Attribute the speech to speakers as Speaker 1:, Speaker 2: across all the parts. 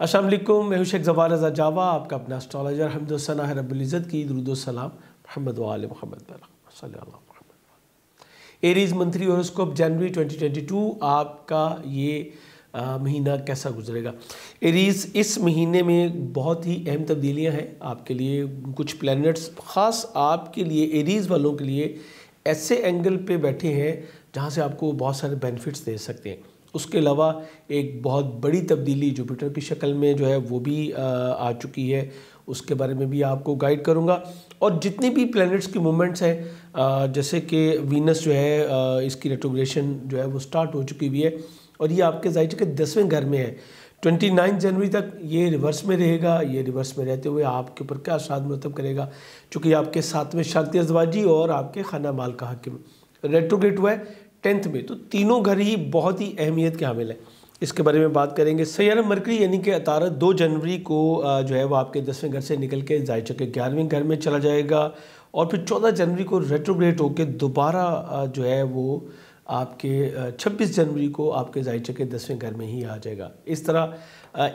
Speaker 1: السلام علیکم، میں ہوں شیخ زوار رضا جاوا، آپ کا اپنا اسٹرالوجر۔ حمد و ثنا ہے رب العزت کی، درود و سلام محمد و آل محمد صلی اللہ علیہ وسلم۔ ایریز منتھلی ہوراسکوپ جنوری 2022، آپ کا یہ مہینہ کیسا گزرے گا؟ ایریز، اس مہینے میں بہت ہی اہم تبدیلیاں ہیں آپ کے لیے۔ کچھ پلینٹس خاص آپ کے لیے، ایریز والوں کے لیے ایسے اینگل پہ بیٹھے ہیں جہاں سے آپ کو بہت سارے بینیفٹس دے سکتے ہیں۔ اس کے علاوہ ایک بہت بڑی تبدیلی جوپیٹر کی شکل میں جو ہے وہ بھی آ چکی ہے، اس کے بارے میں بھی آپ کو گائیڈ کروں گا۔ اور جتنی بھی پلینٹس کی موومنٹس ہیں، جیسے کہ وینس جو ہے اس کی ریٹروگریشن جو ہے وہ سٹارٹ ہو چکی ہوئی ہے، اور یہ آپ کے ظاہر کے 10ویں گھر میں ہے۔ 29 جنوری تک یہ ریورس میں رہے گا۔ یہ ریورس میں رہتے ہوئے آپ کے اوپر کیا اثرات مرتب کرے گا؟ چونکہ یہ آپ کے 7ویں شرط ازدواجی اور آپ کے خانہ مال کا حاکم ریٹروگریٹ ہوا ہے 10th میں، تو تینوں گھر ہی بہت ہی اہمیت کے حامل ہیں۔ اس کے بارے میں بات کریں گے۔ سیارہ مرکری یعنی کہ عطارد 2 جنوری کو جو ہے وہ آپ کے 10ویں گھر سے نکل کے زائچہ کے 11ویں گھر میں چلا جائے گا، اور پھر 14 جنوری کو ریٹروگریٹ ہو کے دوبارہ جو ہے وہ آپ کے 26 جنوری کو آپ کے زائچہ کے 10ویں گھر میں ہی آ جائے گا۔ اس طرح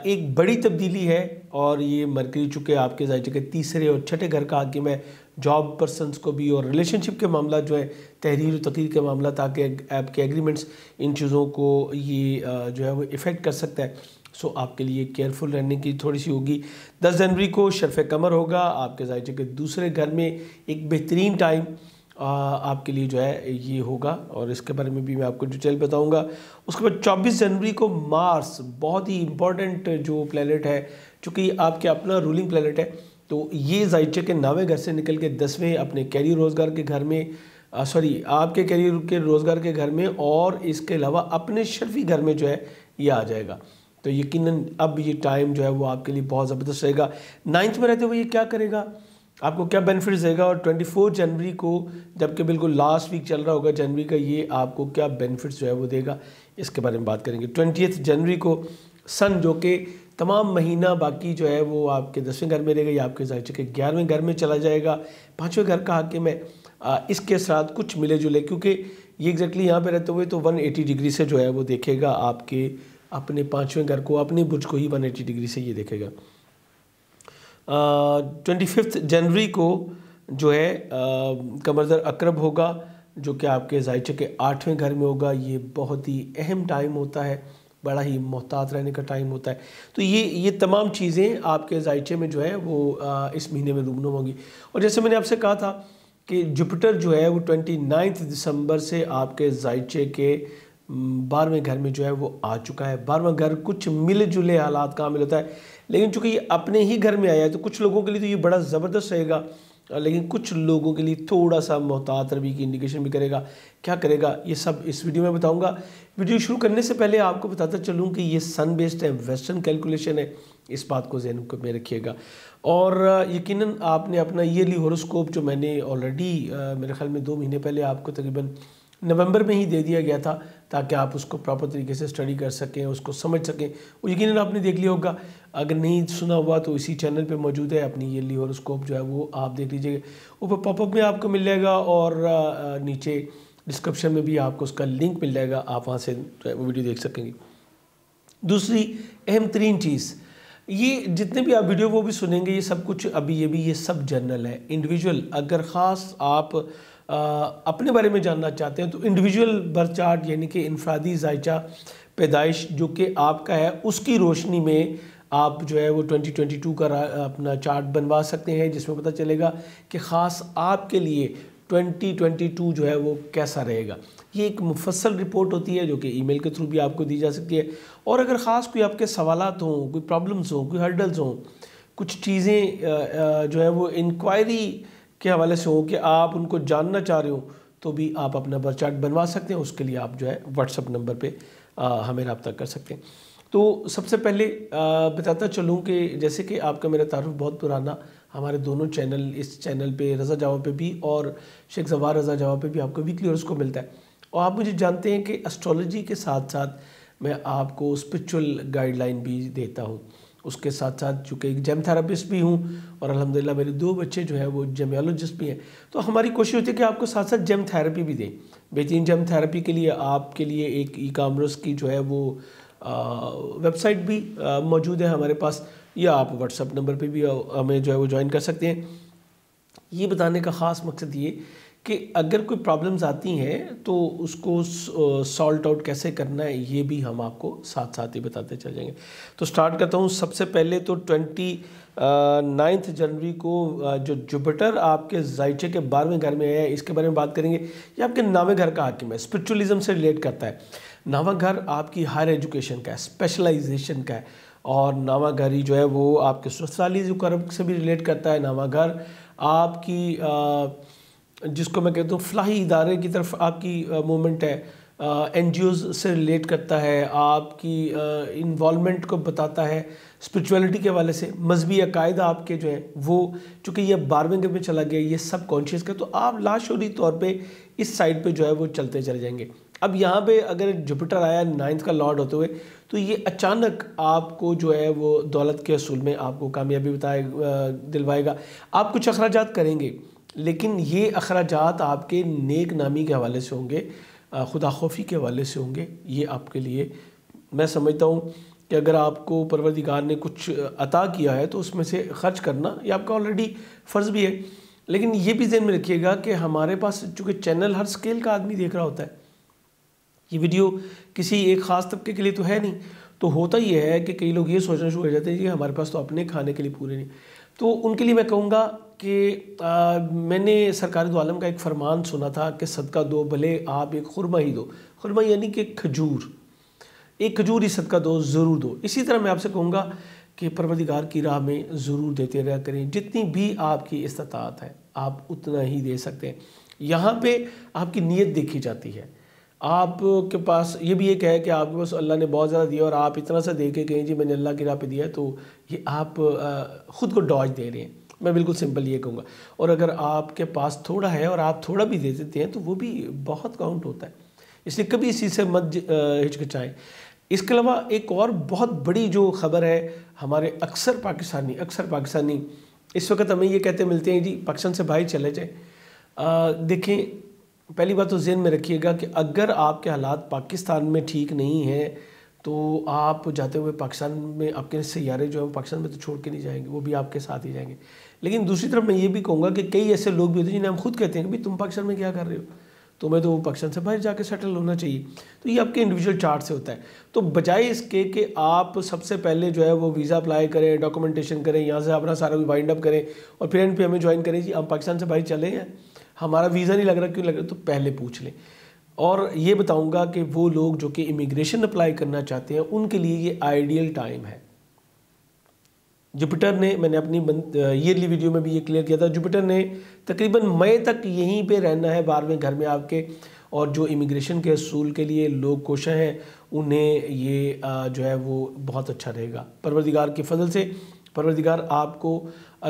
Speaker 1: ایک بڑی تبدیلی ہے، اور یہ مرکری چونکہ آپ کے زائچہ کے 3 اور 6 گھر کا حاکم ہے، جاب پرسنس کو بھی، اور ریلیشن شپ کے معاملات جو ہے، تحریر و تقریر کے معاملات، تاکہ آپ کے ایگریمنٹس، ان چیزوں کو یہ جو ہے وہ افیکٹ کر سکتا ہے۔ سو آپ کے لیے کیئرفل رہنے کی تھوڑی سی ہوگی۔ 10 جنوری کو شرف قمر ہوگا آپ کے زائچہ کے 2 گھر میں، ایک بہترین ٹائم آپ کے لیے جو ہے یہ ہوگا، اور اس کے بارے میں بھی میں آپ کو ڈیٹیل بتاؤں گا۔ اس کے بعد 24 جنوری کو مارس، بہت ہی امپورٹنٹ جو پلینٹ ہے، چونکہ یہ آپ کے اپنا رولنگ پلینٹ ہے، تو یہ زائچہ کے 9ویں گھر سے نکل کے 10ویں اپنے کیریئر روزگار کے گھر میں، آپ کے کیریئر کے روزگار کے گھر میں، اور اس کے علاوہ اپنے شرفی گھر میں جو ہے یہ آ جائے گا۔ تو یقیناً اب یہ ٹائم جو ہے وہ آپ کے لیے بہت زبردست رہے گا۔ 9th میں رہتے ہوئے یہ کیا کرے گا، آپ کو کیا بینیفٹس دے گا، اور 24 جنوری کو جبکہ بالکل لاسٹ ویک چل رہا ہوگا جنوری کا، یہ آپ کو کیا بینیفٹس جو ہے وہ دے گا، اس کے بارے میں بات کریں گے۔ 20 جنوری کو سن، جو کہ تمام مہینہ باقی جو ہے وہ آپ کے 10ویں گھر میں رہے گا، یا آپ کے زائچہ کے 11ویں گھر میں چلا جائے گا، 5ویں گھر کا حاکم ہے۔ اس کے ساتھ کچھ ملے جلے، کیونکہ یہ ایگزیکٹلی یہاں پہ رہتے ہوئے تو 180 ڈگری سے جو ہے وہ دیکھے گا آپ کے اپنے 5ویں گھر کو، اپنے برج کو ہی 180 ڈگری سے یہ دیکھے گا۔ 25 جنوری کو جو ہے قمر اقرب ہوگا، جو کہ آپ کے زائچہ کے 8ویں گھر میں ہوگا۔ یہ بہت ہی اہم ٹائم ہوتا ہے، بڑا ہی محتاط رہنے کا ٹائم ہوتا ہے۔ تو یہ تمام چیزیں آپ کے زائچے میں جو ہے وہ اس مہینے میں رونما ہوں گی۔ اور جیسے میں نے آپ سے کہا تھا کہ جوپیٹر جو ہے وہ 29 دسمبر سے آپ کے زائچے کے 12ویں گھر میں جو ہے وہ آ چکا ہے۔ 12واں گھر کچھ ملے جلے حالات کا عامل ہوتا ہے، لیکن چونکہ یہ اپنے ہی گھر میں آیا ہے تو کچھ لوگوں کے لیے تو یہ بڑا زبردست رہے گا، لیکن کچھ لوگوں کے لیے تھوڑا سا محتاط روی کی انڈیکیشن بھی کرے گا۔ کیا کرے گا یہ سب اس ویڈیو میں بتاؤں گا۔ ویڈیو شروع کرنے سے پہلے آپ کو بتاتا چلوں کہ یہ سن بیسڈ ہے، ویسٹرن کیلکولیشن ہے، اس بات کو ذہن میں رکھیے گا۔ اور یقیناً آپ نے اپنا ایئرلی ہوراسکوپ جو میں نے آلریڈی میرے خیال میں 2 مہینے پہلے آپ کو تقریباً نومبر میں ہی دے دیا گیا تھا، تاکہ آپ اس کو پراپر طریقے سے اسٹڈی کر سکیں، اس کو سمجھ سکیں۔ وہ یقیناً آپ نے دیکھ لیا ہوگا، اگر نہیں سنا ہوا تو اسی چینل پہ موجود ہے، اپنی ایئرلی ہوراسکوپ جو ہے وہ آپ دیکھ لیجئے گا۔ اوپر پاپ اپ میں آپ کو مل جائے گا، اور نیچے ڈسکرپشن میں بھی آپ کو اس کا لنک مل جائے گا، آپ وہاں سے وہ ویڈیو دیکھ سکیں گے۔ دوسری اہم ترین چیز، یہ جتنے بھی آپ ویڈیو وہ بھی سنیں گے، یہ سب کچھ ابھی یہ سب جنرل ہے، انڈیویجول۔ اگر خاص آپ اپنے بارے میں جاننا چاہتے ہیں تو انڈیویجول برتھ چارٹ، یعنی کہ انفرادی زائچہ پیدائش جو کہ آپ کا ہے، اس کی روشنی میں آپ جو ہے وہ 2022 کا اپنا چارٹ بنوا سکتے ہیں، جس میں پتہ چلے گا کہ خاص آپ کے لیے 2022 جو ہے وہ کیسا رہے گا۔ یہ ایک مفصل رپورٹ ہوتی ہے جو کہ ای میل کے تھرو بھی آپ کو دی جا سکتی ہے، اور اگر خاص کوئی آپ کے سوالات ہوں، کوئی پرابلمز ہوں، کوئی ہرڈلز ہوں، کچھ چیزیں جو ہے وہ انکوائری کے حوالے سے ہوں کہ آپ ان کو جاننا چاہ رہے ہوں، تو بھی آپ اپنا برتھ چارٹ بنوا سکتے ہیں۔ اس کے لیے آپ جو ہے واٹس ایپ نمبر پہ ہمیں رابطہ کر سکتے ہیں۔ تو سب سے پہلے بتاتا چلوں کہ جیسے کہ آپ کا میرا تعارف بہت پرانا، ہمارے دونوں چینل، اس چینل پہ رضا جاوا پہ بھی اور شیخ زوار رضا جاوا پہ بھی آپ کو ویکلی ہوراسکوپ ملتا ہے، اور آپ مجھے جانتے ہیں کہ اسٹرالوجی کے ساتھ ساتھ میں آپ کو اسپرچول گائیڈ لائن بھی دیتا ہوں۔ اس کے ساتھ ساتھ چونکہ ایک جیم تھراپسٹ بھی ہوں، اور الحمدللہ میرے 2 بچے جو ہیں وہ جیمیالوجسٹ بھی ہیں، تو ہماری کوشش ہوتی ہے کہ آپ کو ساتھ ساتھ جیم تھراپی بھی دیں۔ بہترین جیم تھراپی کے لیے آپ کے لیے ایک ای کامرس کی جو ہے وہ ویب سائٹ بھی موجود ہے ہمارے پاس، یا آپ واٹس ایپ نمبر پہ بھی ہمیں جو ہے وہ جوائن کر سکتے ہیں۔ یہ بتانے کا خاص مقصد یہ کہ اگر کوئی پرابلمز آتی ہیں تو اس کو سالٹ آؤٹ کیسے کرنا ہے یہ بھی ہم آپ کو ساتھ ساتھ ہی بتاتے چل جائیں گے۔ تو سٹارٹ کرتا ہوں۔ سب سے پہلے تو 29 جنوری کو جو جوپیٹر آپ کے زائچے کے 12ویں گھر میں ہے، اس کے بارے میں بات کریں گے۔ یہ آپ کے 9ویں گھر کا حاکم ہے، اسپرچولیزم سے ریلیٹ کرتا ہے۔ 9واں گھر آپ کی ہائر ایجوکیشن کا ہے، اسپیشلائزیشن کا ہے، اور 9واں گھر ہی جو ہے وہ آپ کے سسرالی قرب سے بھی ریلیٹ کرتا ہے۔ 9واں گھر آپ کی جس کو میں کہتا ہوں فلاحی ادارے کی طرف آپ کی موومنٹ ہے، این جی اوز سے ریلیٹ کرتا ہے، آپ کی انوالومنٹ کو بتاتا ہے اسپرچویلٹی کے حوالے سے۔ مذہبی عقائد آپ کے جو ہیں وہ چونکہ یہ 12ویں گھر میں چلا گیا، یہ سب کانشیس کا، تو آپ لاشعوری طور پہ اس سائڈ پہ جو ہے وہ چلتے چلے جائیں گے۔ اب یہاں پہ اگر جوپیٹر آیا 9 کا لارڈ ہوتے ہوئے تو یہ اچانک آپ کو جو ہے وہ دولت کے اصول میں آپ کو کامیابی دلوائے گا۔ آپ کچھ اخراجات کریں گے، لیکن یہ اخراجات آپ کے نیک نامی کے حوالے سے ہوں گے، خدا خوفی کے حوالے سے ہوں گے۔ یہ آپ کے لیے میں سمجھتا ہوں کہ اگر آپ کو پروردگار نے کچھ عطا کیا ہے تو اس میں سے خرچ کرنا یہ آپ کا آلریڈی فرض بھی ہے، لیکن یہ بھی ذہن میں رکھیے گا کہ ہمارے پاس چونکہ چینل ہر سکیل کا آدمی دیکھ رہا ہوتا ہے، یہ ویڈیو کسی ایک خاص طبقے کے لیے تو ہے نہیں، تو ہوتا یہ ہے کہ کئی لوگ یہ سوچنا شروع ہو جاتے ہیں کہ ہمارے پاس تو اپنے کھانے کے لیے پورے نہیں۔ تو ان کے لیے میں کہوں گا کہ میں نے سرکار دو عالم کا ایک فرمان سنا تھا کہ صدقہ دو بھلے آپ ایک خرمہ ہی دو، خرمہ یعنی کہ کھجور، ایک کھجور ہی صدقہ دو، ضرور دو۔ اسی طرح میں آپ سے کہوں گا کہ پروردگار کی راہ میں ضرور دیتے رہا کریں، جتنی بھی آپ کی استطاعت ہے آپ اتنا ہی دے سکتے ہیں۔ یہاں پہ آپ کی نیت دیکھی جاتی ہے۔ آپ کے پاس یہ بھی ایک ہے کہ آپ کے پاس اللہ نے بہت زیادہ دیا اور آپ اتنا سا دے کے کہیں جی میں نے اللہ کی راہ پہ دیا ہے، تو یہ آپ خود کو ڈاج دے رہے ہیں۔ میں بالکل سمپل یہ کہوں گا۔ اور اگر آپ کے پاس تھوڑا ہے اور آپ تھوڑا بھی دے دیتے ہیں تو وہ بھی بہت کاؤنٹ ہوتا ہے، اس لیے کبھی اسی سے مت ہچکچائیں۔ اس کے علاوہ ایک اور بہت بڑی جو خبر ہے، ہمارے اکثر پاکستانی اس وقت ہمیں یہ کہتے ملتے ہیں جی پاکستان سے باہر چلے جائیں۔ دیکھیں، پہلی بات تو ذہن میں رکھیے گا کہ اگر آپ کے حالات پاکستان میں ٹھیک نہیں ہیں تو آپ جاتے ہوئے پاکستان میں آپ کے سیارے جو ہیں پاکستان میں تو چھوڑ کے نہیں جائیں گے، وہ بھی آپ کے ساتھ ہی جائیں گے۔ لیکن دوسری طرف میں یہ بھی کہوں گا کہ کئی ایسے لوگ بھی ہوتے ہیں جنہیں ہم خود کہتے ہیں کہ بھائی تم پاکستان میں کیا کر رہے ہو، تمہیں تو پاکستان سے باہر جا کے سیٹل ہونا چاہیے۔ تو یہ آپ کے انڈیویجول چارٹ سے ہوتا ہے۔ تو بجائے اس کے کہ آپ سب سے پہلے جو ہے وہ ویزا اپلائی کریں، ڈاکومنٹیشن کریں، یہاں سے اپنا سارا وائنڈ اپ کریں اور پھر اینڈ پہ ہمیں جوائن کریں جی ہم پاکستان سے باہر چلے ہیں، ہمارا ویزا نہیں لگ رہا، کیوں لگ رہا، تو پہلے پوچھ لیں۔ اور یہ بتاؤں گا کہ وہ لوگ جو کہ امیگریشن اپلائی کرنا چاہتے ہیں ان کے لیے یہ آئیڈیل ٹائم ہے۔ جوپیٹر نے، میں نے اپنی ایئرلی ویڈیو میں بھی یہ کلیئر کیا تھا، جوپیٹر نے تقریباً مئی تک یہیں پہ رہنا ہے 12ویں گھر میں آپ کے، اور جو امیگریشن کے اصول کے لیے لوگ کوشاں ہیں انہیں یہ جو ہے وہ بہت اچھا رہے گا۔ پروردگار کے فضل سے پروردگار آپ کو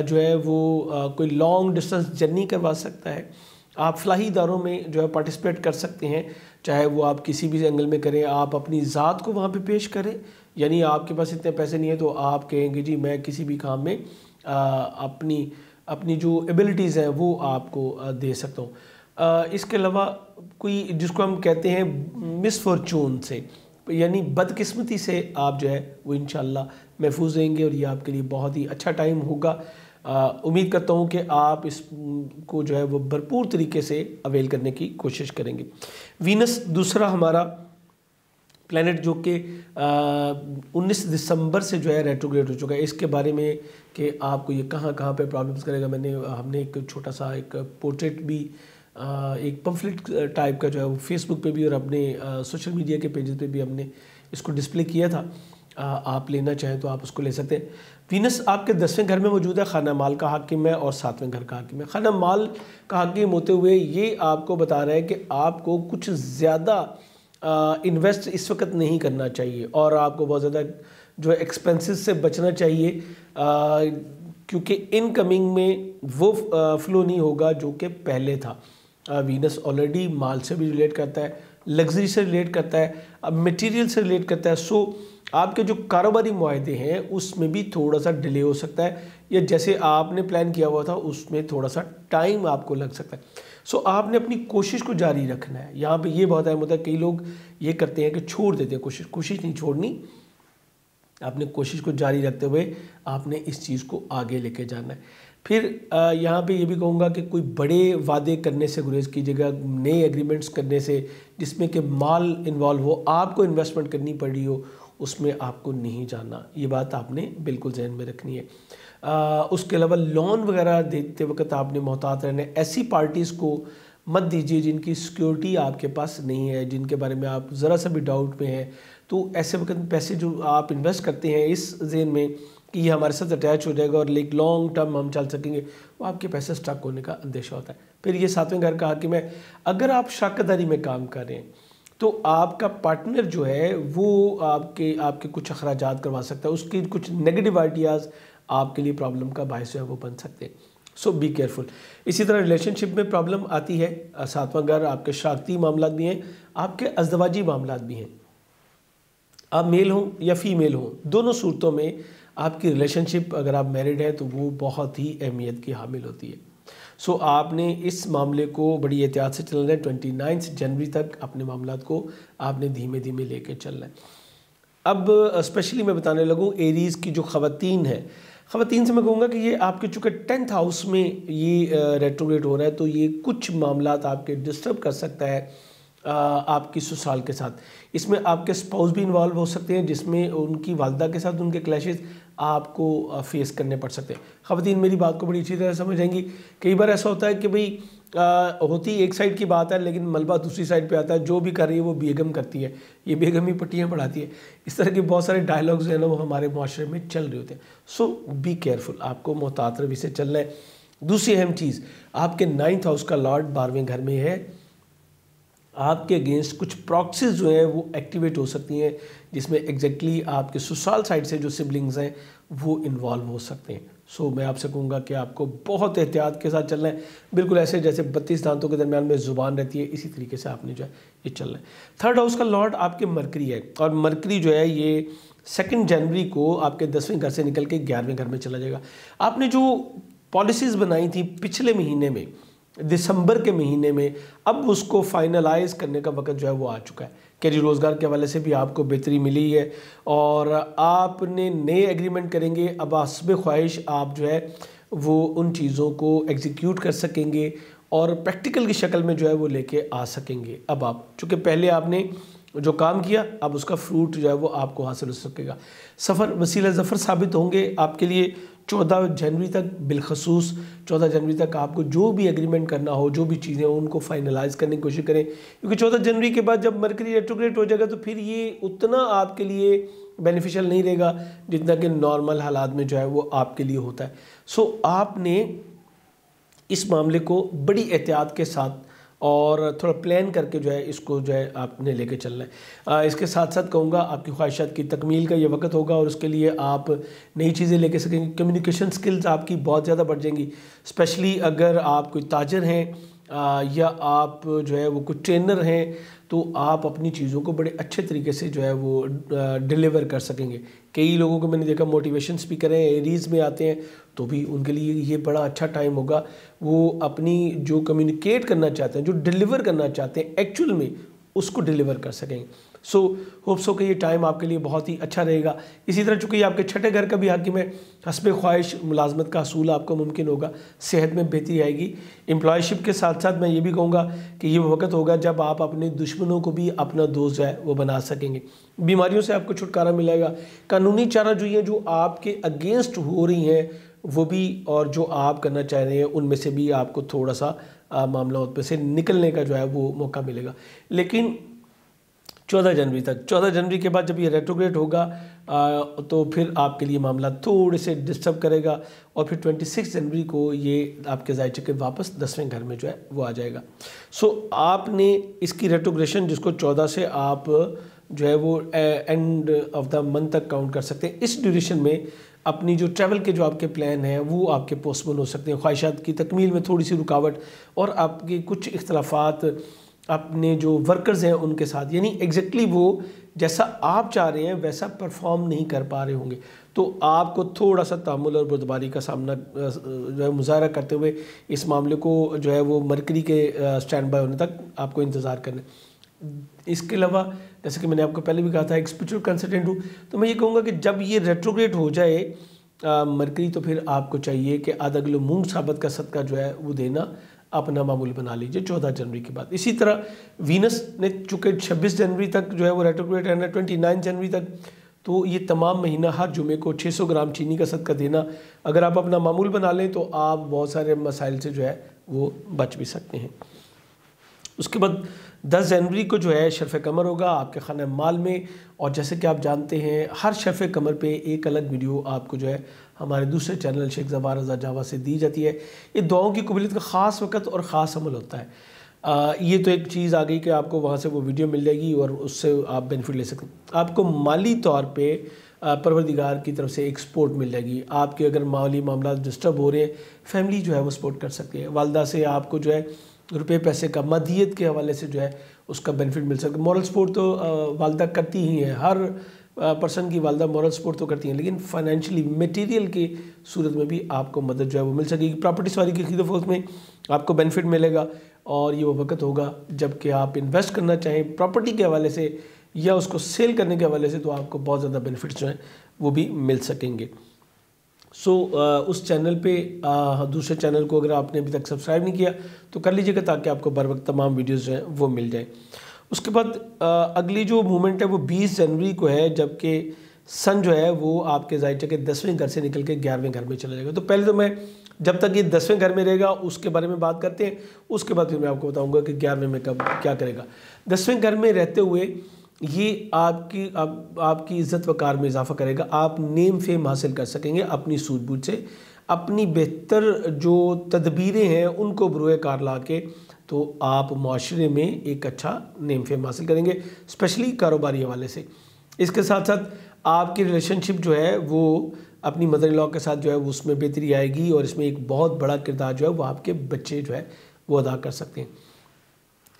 Speaker 1: جو ہے وہ کوئی لانگ ڈسٹنس جرنی کروا سکتا ہے۔ آپ فلاحی اداروں میں جو ہے پارٹیسپیٹ کر سکتے ہیں، چاہے وہ آپ کسی بھی اینگل میں کریں، آپ اپنی ذات کو وہاں پہ پیش کریں، یعنی آپ کے پاس اتنے پیسے نہیں ہیں تو آپ کہیں گے جی میں کسی بھی کام میں اپنی جو ایبلٹیز ہیں وہ آپ کو دے سکتا ہوں۔ اس کے علاوہ کوئی جس کو ہم کہتے ہیں مس فارچون سے، یعنی بدقسمتی سے آپ جو ہے وہ انشاءاللہ محفوظ رہیں گے، اور یہ آپ کے لیے بہت ہی اچھا ٹائم ہوگا۔ امید کرتا ہوں کہ آپ اس کو جو ہے وہ بھرپور طریقے سے اویل کرنے کی کوشش کریں گے۔ وینس دوسرا ہمارا پلینٹ جو کہ 19 دسمبر سے جو ہے ریٹروگریڈ ہو چکا ہے، اس کے بارے میں کہ آپ کو یہ کہاں کہاں پہ پرابلمس کرے گا، ہم نے ایک چھوٹا سا ایک پورٹریٹ بھی ایک پمفلٹ ٹائپ کا جو ہے وہ فیس بک پہ بھی اور اپنے سوشل میڈیا کے پیجز پہ بھی ہم نے اس کو ڈسپلے کیا تھا، آپ لینا چاہیں تو آپ اس کو لے سکتے ہیں۔ وینس آپ کے 10ویں گھر میں موجود ہے، خانہ مال کا حاکم ہے اور 7ویں گھر کا حاکم ہے۔ خانہ مال کا حاکم ہوتے ہوئے یہ آپ کو بتا رہا ہے کہ آپ کو کچھ زیادہ انویسٹ اس وقت نہیں کرنا چاہیے، اور آپ کو بہت زیادہ جو ہے ایکسپینسز سے بچنا چاہیے، کیونکہ ان کمنگ میں وہ فلو نہیں ہوگا جو کہ پہلے تھا۔ وینس آلریڈی مال سے بھی ریلیٹ کرتا ہے، لگژری سے ریلیٹ کرتا ہے، میٹیریل سے ریلیٹ کرتا ہے، سو آپ کے جو کاروباری معاہدے ہیں اس میں بھی تھوڑا سا ڈیلے ہو سکتا ہے، یا جیسے آپ نے پلان کیا ہوا تھا اس میں تھوڑا سا ٹائم آپ کو لگ سکتا ہے. سو آپ نے اپنی کوشش کو جاری رکھنا ہے. یہاں پہ یہ بہت اہم ہوتا ہے، کئی لوگ یہ کرتے ہیں کہ چھوڑ دیتے ہیں کوشش نہیں چھوڑنی. آپ نے کوشش کو جاری رکھتے ہوئے آپ نے اس چیز کو آگے لے کے جانا ہے. پھر یہاں پہ یہ بھی کہوں گا کہ کوئی بڑے وعدے کرنے سے گریز کیجیے گا، نئے ایگریمنٹس کرنے سے جس میں کہ مال انوالو ہو، آپ کو انویسٹمنٹ کرنی پڑی ہو، اس میں آپ کو نہیں جانا. یہ بات آپ نے بالکل ذہن میں رکھنی ہے. اس کے علاوہ لون وغیرہ دیتے وقت آپ نے محتاط رہنا ہے. ایسی پارٹیز کو مت دیجیے جن کی سیکیورٹی آپ کے پاس نہیں ہے، جن کے بارے میں آپ ذرا سا بھی ڈاؤٹ میں ہیں. تو ایسے وقت پیسے جو آپ انویسٹ کرتے ہیں اس ذہن میں کہ یہ ہمارے ساتھ اٹیچ ہو جائے گا اور ایک لانگ ٹرم ہم چل سکیں گے، وہ آپ کے پیسے سٹک ہونے کا اندیشہ ہوتا ہے. پھر یہ ساتویں گھر کا حاکم ہے. اگر آپ شراکت داری میں کام کر رہے ہیں تو آپ کا پارٹنر جو ہے وہ آپ کے کچھ اخراجات کروا سکتا ہے، اس کی کچھ نیگیٹو آئیڈیاز آپ کے لیے پرابلم کا باعث جو ہے وہ بن سکتے ہیں. سو بی کیئرفل. اسی طرح ریلیشن شپ میں پرابلم آتی ہے. ساتواں گھر آپ کے شراکتی معاملات بھی ہیں، آپ کے ازدواجی معاملات بھی ہیں. آپ میل ہوں یا فیمیل ہوں، دونوں صورتوں میں آپ کی ریلیشن شپ اگر آپ میرڈ ہیں تو وہ بہت ہی اہمیت کی حامل ہوتی ہے. سو آپ نے اس معاملے کو بڑی احتیاط سے چلنا ہے. 29 جنوری تک اپنے معاملات کو آپ نے دھیمے دھیمے لے کے چلنا ہے. اب اسپیشلی میں بتانے لگوں ایریز کی جو خواتین ہیں، خواتین سے میں کہوں گا کہ یہ آپ کے چونکہ 10th ہاؤس میں یہ ریٹروگریڈ ہو رہا ہے تو یہ کچھ معاملات آپ کے ڈسٹرب کر سکتا ہے آپ کی سسرال کے ساتھ. اس میں آپ کے اسپاؤس بھی انوالو ہو سکتے ہیں، جس میں ان کی والدہ کے ساتھ ان کے کلیشز آپ کو فیس کرنے پڑ سکتے ہیں. خواتین میری بات کو بڑی اچھی طرح سمجھ جائیں گی. کئی بار ایسا ہوتا ہے کہ بھئی ہوتی ایک سائڈ کی بات ہے لیکن ملبہ دوسری سائڈ پہ آتا ہے، جو بھی کر رہی ہے وہ بیگم کرتی ہے، یہ بیگم ہی پٹیاں پڑھاتی ہے. اس طرح کے بہت سارے ڈائلاگز ہیں نا وہ ہمارے معاشرے میں چل رہے ہوتے ہیں. سو بی کیئرفل، آپ کو محتاط روی سے چلنا ہے. دوسری اہم چیز، آپ کے 9th ہاؤس کا لارڈ 12ویں گھر میں ہے. آپ کے اگینسٹ کچھ پراکسیز جو ہیں وہ ایکٹیویٹ ہو سکتی ہیں، جس میں ایگزیکٹلی آپ کے سسرال سائڈ سے جو سبلنگز ہیں وہ انوالو ہو سکتے ہیں. سو میں آپ سے کہوں گا کہ آپ کو بہت احتیاط کے ساتھ چلنا ہے، بالکل ایسے جیسے 32 دانتوں کے درمیان میں زبان رہتی ہے اسی طریقے سے آپ نے جو ہے یہ چلنا ہے. 3rd ہاؤس کا لارڈ آپ کے مرکری ہے، اور مرکری جو ہے یہ 2 جنوری کو آپ کے 10ویں گھر سے نکل کے 11ویں گھر میں چلا جائے گا. آپ نے جو پالیسیز بنائی تھی پچھلے مہینے میں، دسمبر کے مہینے میں، اب اس کو فائنلائز کرنے کا وقت جو ہے وہ آ چکا ہے. کیری روزگار کے حوالے سے بھی آپ کو بہتری ملی ہے اور آپ نے نئے ایگریمنٹ کریں گے. اب حسب خواہش آپ جو ہے وہ ان چیزوں کو ایگزیکیوٹ کر سکیں گے اور پریکٹیکل کی شکل میں جو ہے وہ لے کے آ سکیں گے. اب آپ چونکہ پہلے آپ نے جو کام کیا اب اس کا فروٹ جو ہے وہ آپ کو حاصل ہو سکے گا. سفر وسیلہ ظفر ثابت ہوں گے آپ کے لیے. 14 جنوری تک بالخصوص 14 جنوری تک آپ کو جو بھی ایگریمنٹ کرنا ہو، جو بھی چیزیں ان کو فائنلائز کرنے کی کوشش کریں، کیونکہ 14 جنوری کے بعد جب مرکری ریٹروگریڈ ہو جائے گا تو پھر یہ اتنا آپ کے لیے بینیفیشل نہیں رہے گا جتنا کہ نارمل حالات میں جو ہے وہ آپ کے لیے ہوتا ہے. سو آپ نے اس معاملے کو بڑی احتیاط کے ساتھ اور تھوڑا پلان کر کے جو ہے اس کو جو ہے آپ نے لے کے چلنا ہے. اس کے ساتھ ساتھ کہوں گا آپ کی خواہشات کی تکمیل کا یہ وقت ہوگا اور اس کے لیے آپ نئی چیزیں لے کے سکیں گے. کمیونیکیشن سکلز آپ کی بہت زیادہ بڑھ جائیں گی، اسپیشلی اگر آپ کوئی تاجر ہیں یا آپ جو ہے وہ کوئی ٹرینر ہیں تو آپ اپنی چیزوں کو بڑے اچھے طریقے سے جو ہے وہ ڈیلیور کر سکیں گے. کئی لوگوں کو میں نے دیکھا موٹیویشن اسپیکر ہیں، ایریز میں آتے ہیں تو بھی ان کے لیے یہ بڑا اچھا ٹائم ہوگا. وہ اپنی جو کمیونیکیٹ کرنا چاہتے ہیں، جو ڈیلیور کرنا چاہتے ہیں ایکچوئل میں، اس کو ڈیلیور کر سکیں گے. سو ہوپس ہو کہ یہ ٹائم آپ کے لیے بہت ہی اچھا رہے گا. اسی طرح چونکہ یہ آپ کے 6 گھر کا بھی حاکم ہے، حسب خواہش ملازمت کا حصول آپ کو ممکن ہوگا، صحت میں بہتری آئے گی. امپلائی شپ کے ساتھ ساتھ میں یہ بھی کہوں گا کہ یہ وقت ہوگا جب آپ اپنے دشمنوں کو بھی اپنا دوست جو ہے وہ بنا سکیں گے. بیماریوں سے آپ کو چھٹکارا ملے گا. قانونی چارہ جوئیاں جو آپ کے اگینسٹ ہو رہی ہیں وہ بھی، اور جو آپ کرنا چاہ رہے ہیں ان میں سے بھی آپ کو تھوڑا سا معاملات پہ سے نکلنے کا جو ہے وہ موقع ملے گا. لیکن 14 جنوری تک، 14 جنوری کے بعد جب یہ ریٹروگریڈ ہوگا تو پھر آپ کے لیے معاملات تھوڑے سے ڈسٹرب کرے گا اور پھر 26 جنوری کو یہ آپ کے ذائچے کے واپس 10ویں گھر میں جو ہے وہ آ جائے گا. سو آپ نے اس کی ریٹروگریشن جس کو 14 سے آپ جو ہے وہ اینڈ آف دا منتھ تک کاؤنٹ کر سکتے ہیں، اس ڈیوریشن میں اپنی جو ٹریول کے جو آپ کے پلان ہیں وہ آپ کے پوسٹپون ہو سکتے ہیں. خواہشات کی تکمیل میں تھوڑی سی رکاوٹ اور آپ کی کچھ اختلافات اپنے جو ورکرز ہیں ان کے ساتھ، یعنی ایگزیکٹلی وہ جیسا آپ چاہ رہے ہیں ویسا پرفارم نہیں کر پا رہے ہوں گے، تو آپ کو تھوڑا سا تحمل اور بردباری کا سامنا جو ہے مظاہرہ کرتے ہوئے اس معاملے کو جو ہے وہ مرکری کے سٹینڈ بائی ہونے تک آپ کو انتظار کرنا ہے۔ اس کے علاوہ جیسے کہ میں نے آپ کو پہلے بھی کہا تھا ایک اسپرچل کنسلٹنٹ ہوں، تو میں یہ کہوں گا کہ جب یہ ریٹروگریڈ ہو جائے مرکری، تو پھر آپ کو چاہیے کہ آدھا کلو مونگ ثابت کا صدقہ جو ہے وہ دینا اپنا معمول بنا لیجئے 14 جنوری کے بعد۔ اسی طرح وینس نے چونکہ 26 جنوری تک جو ہے وہ ریٹروگریڈ رہنا ہے، 29 جنوری تک، تو یہ تمام مہینہ ہر جمعے کو 600 گرام چینی کا صدقہ دینا اگر آپ اپنا معمول بنا لیں تو آپ بہت سارے مسائل سے جو ہے وہ بچ بھی سکتے ہیں۔ اس کے بعد 10 جنوری کو جو ہے شرف قمر ہوگا آپ کے خانہ مال میں، اور جیسے کہ آپ جانتے ہیں ہر شرف قمر پہ ایک الگ ویڈیو آپ کو جو ہے ہمارے دوسرے چینل شیخ زبار رضا جاوا سے دی جاتی ہے۔ یہ دعاؤں کی قبولیت کا خاص وقت اور خاص عمل ہوتا ہے۔ یہ تو ایک چیز آ گئی کہ آپ کو وہاں سے وہ ویڈیو مل جائے گی اور اس سے آپ بینیفٹ لے سکتے ہیں۔ آپ کو مالی طور پہ پروردگار کی طرف سے ایک سپورٹ مل جائے گی۔ آپ کے اگر مالی معاملات ڈسٹرب ہو رہے ہیں، فیملی جو ہے وہ سپورٹ کر سکتے ہیں، والدہ سے آپ کو جو ہے روپے پیسے کا مادیت کے حوالے سے جو ہے اس کا بینیفٹ مل سکتا ہے۔ مورل سپورٹ تو والدہ کرتی ہی ہیں، ہر پرسن کی والدہ مورل سپورٹ تو کرتی ہیں، لیکن فائنینشلی میٹیریل کی صورت میں بھی آپ کو مدد جو ہے وہ مل سکے گی۔ پراپرٹی سواری کی خرید و فروخت میں آپ کو بینیفٹ ملے گا، اور یہ وہ وقت ہوگا جب کہ آپ انویسٹ کرنا چاہیں پراپرٹی کے حوالے سے یا اس کو سیل کرنے کے حوالے سے، تو آپ کو بہت زیادہ بینیفٹس جو ہیں وہ بھی مل سکیں گے۔ اس چینل پہ دوسرے چینل کو اگر آپ نے ابھی تک سبسکرائب نہیں کیا تو کر لیجئے گا تاکہ آپ کو بر وقت تمام ویڈیوز جو ہیں وہ مل جائیں۔ اس کے بعد اگلی جو مومنٹ ہے وہ 20 جنوری کو ہے، جبکہ سن جو ہے وہ آپ کے ظاہر کہ 10ویں گھر سے نکل کے 11ویں گھر میں چلا جائے گا۔ تو پہلے تو میں جب تک یہ 10ویں گھر میں رہے گا اس کے بارے میں بات کرتے ہیں، اس کے بعد پھر میں آپ کو بتاؤں گا کہ 11ویں میں کب کیا کرے گا۔ 10ویں گھر میں رہتے ہوئے یہ آپ کی عزت وقار میں اضافہ کرے گا، آپ نیم فیم حاصل کر سکیں گے اپنی سوجھ بوجھ سے، اپنی بہتر جو تدبیریں ہیں ان کو بروئے کار لا کے، تو آپ معاشرے میں ایک اچھا نیم فیم حاصل کریں گے، اسپیشلی کاروباری حوالے سے۔ اس کے ساتھ ساتھ آپ کی ریلیشن شپ جو ہے وہ اپنی مدر ان لا کے ساتھ جو ہے اس میں بہتری آئے گی، اور اس میں ایک بہت بڑا کردار جو ہے وہ آپ کے بچے جو ہے وہ ادا کر سکتے ہیں۔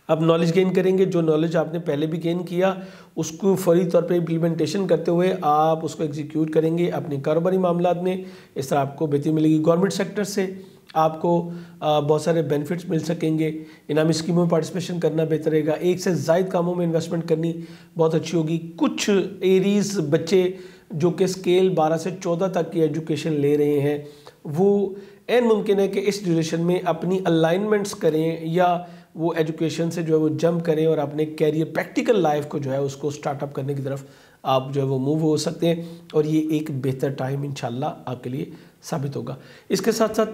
Speaker 1: اب نالج گین کریں گے، جو نالج آپ نے پہلے بھی گین کیا اس کو فوری طور پہ امپلیمنٹیشن کرتے ہوئے آپ اس کو ایگزیکیوٹ کریں گے اپنے کاروباری معاملات میں، اس طرح آپ کو بہتری ملے گی۔ گورنمنٹ سیکٹر سے آپ کو بہت سارے بینیفٹس مل سکیں گے، انعامی اسکیموں میں پارٹیسپیشن کرنا بہتر رہے گا، ایک سے زائد کاموں میں انویسٹمنٹ کرنی بہت اچھی ہوگی۔ کچھ ایریز بچے جو کہ اسکیل 12 سے 14 تک کی ایجوکیشن لے رہے ہیں، وہ این ممکن ہے کہ اس ڈیوریشن میں اپنی الائنمنٹس کریں یا وہ ایجوکیشن سے جو ہے وہ جمپ کریں اور اپنے کیریئر پریکٹیکل لائف کو جو ہے اس کو سٹارٹ اپ کرنے کی طرف آپ جو ہے وہ موو ہو سکتے ہیں، اور یہ ایک بہتر ٹائم انشاءاللہ آپ کے لیے ثابت ہوگا۔ اس کے ساتھ ساتھ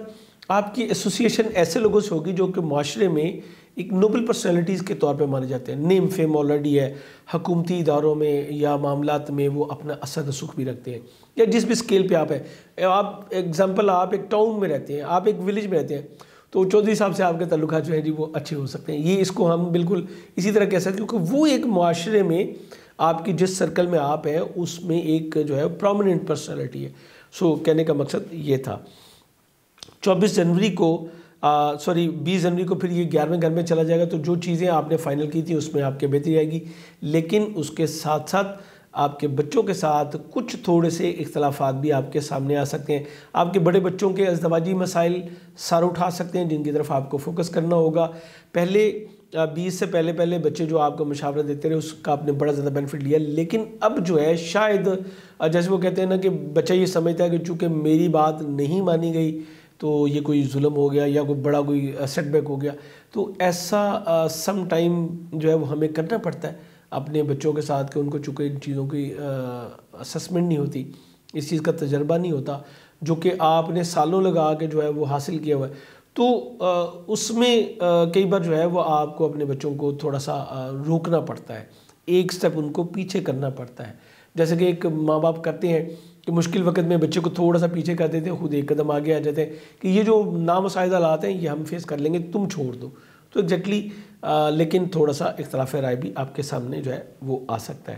Speaker 1: آپ کی ایسوسیشن ایسے لوگوں سے ہوگی جو کہ معاشرے میں ایک نوبل پرسنالٹیز کے طور پہ مانے جاتے ہیں، نیم فیم آلریڈی ہے، حکومتی اداروں میں یا معاملات میں وہ اپنا اثر رسوخ بھی رکھتے ہیں، یا جس بھی اسکیل پہ آپ ہیں۔ آپ ایگزامپل آپ ایک ٹاؤن میں رہتے ہیں، آپ ایک ولیج میں رہتے ہیں، تو چودھری صاحب سے آپ کے تعلقات جو ہیں جی وہ اچھے ہو سکتے ہیں۔ یہ اس کو ہم بالکل اسی طرح کہہ سکتے ہیں، کیونکہ وہ ایک معاشرے میں آپ کی جس سرکل میں آپ ہیں اس میں ایک جو ہے پرومیننٹ پرسنالٹی ہے۔ کہنے کا مقصد یہ تھا۔ 24 جنوری کو 20 جنوری کو پھر یہ 11ویں گھر میں چلا جائے گا، تو جو چیزیں آپ نے فائنل کی تھی اس میں آپ کے بہتری آئے گی، لیکن اس کے ساتھ ساتھ آپ کے بچوں کے ساتھ کچھ تھوڑے سے اختلافات بھی آپ کے سامنے آ سکتے ہیں۔ آپ کے بڑے بچوں کے ازدواجی مسائل سر اٹھا سکتے ہیں جن کی طرف آپ کو فوکس کرنا ہوگا۔ پہلے 20 سے پہلے بچے جو آپ کو مشاورہ دیتے رہے اس کا آپ نے بڑا زیادہ بینیفٹ لیا، لیکن اب جو ہے شاید جیسے وہ کہتے ہیں نا کہ بچہ یہ سمجھتا ہے کہ چونکہ میری بات نہیں مانی گئی تو یہ کوئی ظلم ہو گیا یا کوئی بڑا کوئی سیٹ بیک ہو گیا، تو ایسا سم ٹائم جو ہے وہ ہمیں کرنا پڑتا ہے اپنے بچوں کے ساتھ کہ ان کو چونکہ ان چیزوں کی اسسمنٹ نہیں ہوتی، اس چیز کا تجربہ نہیں ہوتا جو کہ آپ نے سالوں لگا کے جو ہے وہ حاصل کیا ہوا ہے، تو اس میں کئی بار جو ہے وہ آپ کو اپنے بچوں کو تھوڑا سا روکنا پڑتا ہے، ایک سٹیپ ان کو پیچھے کرنا پڑتا ہے، جیسے کہ ایک ماں باپ کرتے ہیں کہ مشکل وقت میں بچے کو تھوڑا سا پیچھے کر دیتے ہیں، خود ایک قدم آگے آ جاتے ہیں کہ یہ جو نامساعدہ حالات ہیں یہ ہم فیس کر لیں گے، تم چھوڑ دو، تو ایگزیکٹلی لیکن تھوڑا سا اختلاف رائے بھی آپ کے سامنے جو ہے وہ آ سکتا ہے۔